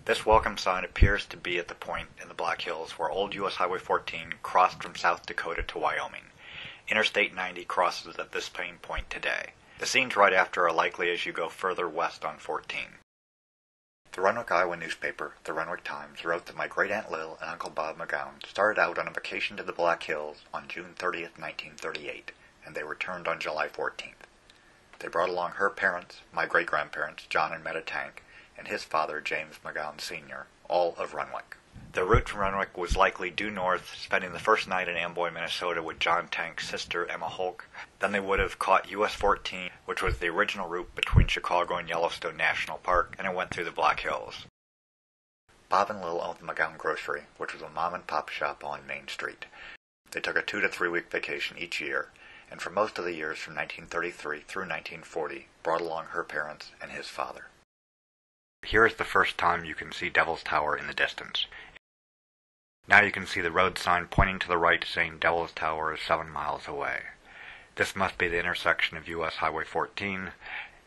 This welcome sign appears to be at the point in the Black Hills where old U.S. Highway 14 crossed from South Dakota to Wyoming. Interstate 90 crosses at this same point today. The scenes right after are likely as you go further west on 14. The Renwick, Iowa newspaper, the Renwick Times, wrote that my great-aunt Lil and Uncle Bob McGowan started out on a vacation to the Black Hills on June 30th, 1938, and they returned on July 14th. They brought along her parents, my great-grandparents, John and Meta Tanck, and his father, James McGowan Sr., all of Renwick. Their route from Renwick was likely due north, spending the first night in Amboy, Minnesota with John Tanck's sister, Emma Holck. Then they would have caught US 14, which was the original route between Chicago and Yellowstone National Park, and it went through the Black Hills. Bob and Lil owned the McGowan Grocery, which was a mom-and-pop shop on Main Street. They took a 2 to 3 week vacation each year, and for most of the years from 1933 through 1940, brought along her parents and his father. Here is the first time you can see Devil's Tower in the distance. Now you can see the road sign pointing to the right saying Devil's Tower is 7 miles away. This must be the intersection of U.S. Highway 14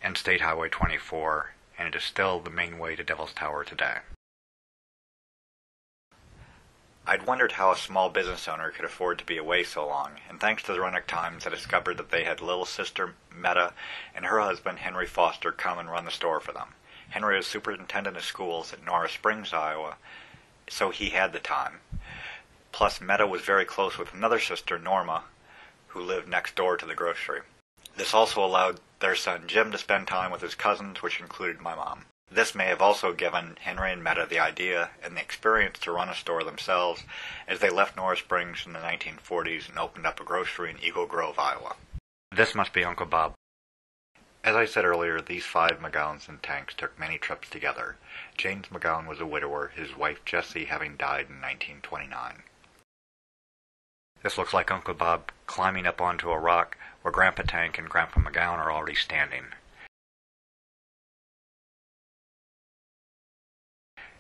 and State Highway 24, and it is still the main way to Devil's Tower today. I'd wondered how a small business owner could afford to be away so long, and thanks to the Renwick Times I discovered that they had little sister Meta and her husband Henry Foster come and run the store for them. Henry was superintendent of schools at Norris Springs, Iowa, so he had the time. Plus, Meta was very close with another sister, Norma, who lived next door to the grocery. This also allowed their son Jim to spend time with his cousins, which included my mom. This may have also given Henry and Meta the idea and the experience to run a store themselves as they left Norris Springs in the 1940s and opened up a grocery in Eagle Grove, Iowa. This must be Uncle Bob. As I said earlier, these 5 McGowans and Tancks took many trips together. James McGowan was a widower, his wife Jessie having died in 1929. This looks like Uncle Bob climbing up onto a rock where Grandpa Tanck and Grandpa McGowan are already standing.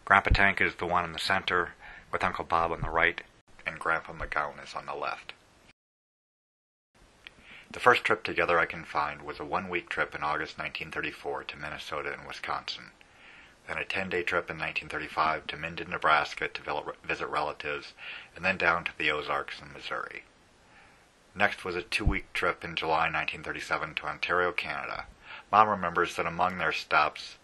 Grandpa Tanck is the one in the center, with Uncle Bob on the right, and Grandpa McGowan is on the left. The first trip together I can find was a 1-week trip in August 1934 to Minnesota and Wisconsin, then a 10-day trip in 1935 to Minden, Nebraska to visit relatives, and then down to the Ozarks in Missouri. Next was a 2-week trip in July 1937 to Ontario, Canada. Mom remembers that among their stops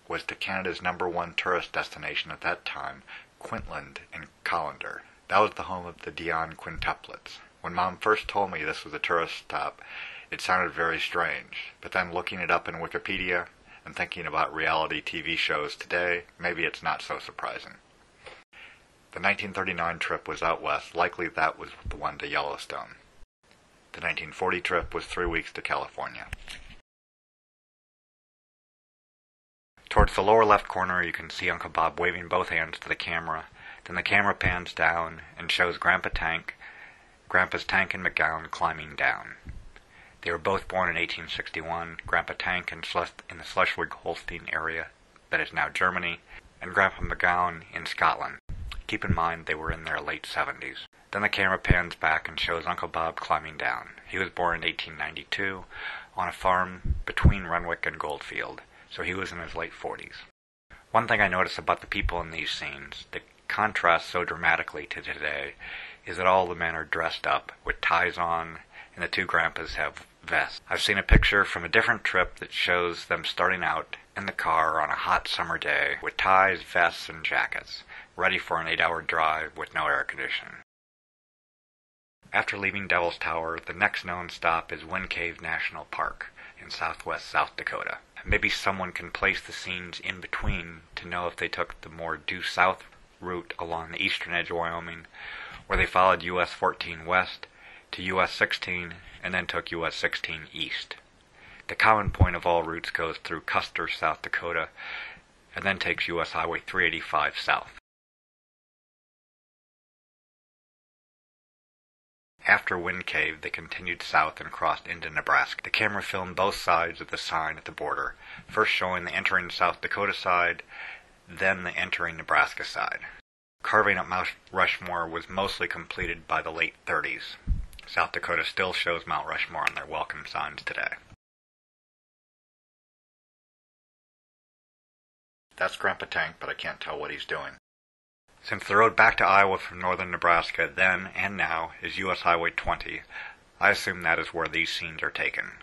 was to Canada's #1 tourist destination at that time, Quintland in Colander. That was the home of the Dion quintuplets. When Mom first told me this was a tourist stop, it sounded very strange, but then looking it up in Wikipedia and thinking about reality TV shows today, maybe it's not so surprising. The 1939 trip was out west, likely that was the one to Yellowstone. The 1940 trip was 3 weeks to California. Towards the lower left corner you can see Uncle Bob waving both hands to the camera, then the camera pans down and shows Grandpa's Tanck and McGowan climbing down. They were both born in 1861, Grandpa Tanck in the Schleswig-Holstein area that is now Germany, and Grandpa McGowan in Scotland. Keep in mind they were in their late 70s. Then the camera pans back and shows Uncle Bob climbing down. He was born in 1892 on a farm between Renwick and Goldfield, so he was in his late 40s. One thing I notice about the people in these scenes, that contrasts so dramatically to today, is that all the men are dressed up with ties on, and the 2 grandpas have vests. I've seen a picture from a different trip that shows them starting out in the car on a hot summer day with ties, vests, and jackets, ready for an 8-hour drive with no air conditioning. After leaving Devil's Tower, the next known stop is Wind Cave National Park in southwest South Dakota. Maybe someone can place the scenes in between to know if they took the more due south route along the eastern edge of Wyoming, where they followed US 14 west to US 16 and then took US 16 east. The common point of all routes goes through Custer, South Dakota, and then takes US Highway 385 south. After Wind Cave, they continued south and crossed into Nebraska. The camera filmed both sides of the sign at the border, first showing the entering South Dakota side, then the entering Nebraska side. Carving up Mount Rushmore was mostly completed by the late 30s. South Dakota still shows Mount Rushmore on their welcome signs today. That's Grandpa Tanck, but I can't tell what he's doing. Since the road back to Iowa from northern Nebraska then and now is U.S. Highway 20, I assume that is where these scenes are taken.